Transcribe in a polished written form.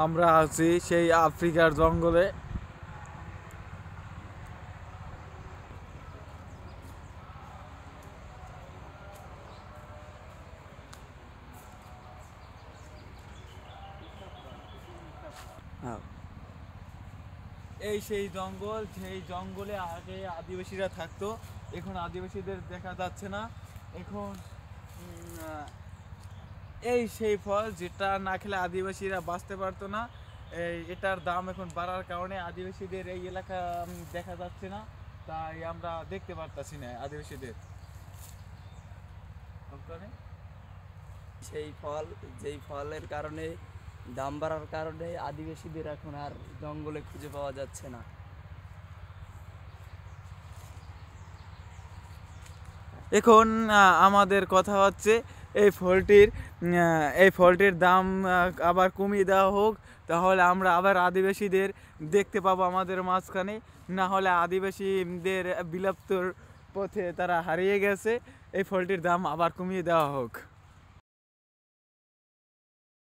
আমরা আছি সেই আফ্রিকার জঙ্গলে। এই সেই জঙ্গল, সেই জঙ্গলে আগে আদিবাসীরা থাকতো, এখন আদিবাসীদের দেখা যাচ্ছে না। এখন এই সেই ফল যেটা না খেলে আদিবাসীরা বাঁচতে পারতো না। এটার দাম এখন বাড়ার কারণে আদিবাসীদের এই এলাকা দেখা যাচ্ছে না, তাই আমরা দেখতে পারতাছি না আদিবাসীদের। সেই ফল, যেই ফলের কারণে দাম বাড়ার কারণে আদিবাসীদের এখন আর জঙ্গলে খুঁজে পাওয়া যাচ্ছে না। এখন আমাদের কথা হচ্ছে এই ফলটির দাম আবার কমিয়ে দেওয়া হোক, তাহলে আমরা আবার আদিবাসীদের দেখতে পাবো আমাদের মাঝখানে। না হলে আদিবাসীদের বিলুপ্তর পথে তারা হারিয়ে গেছে। এই ফলটির দাম আবার কমিয়ে দেওয়া হোক।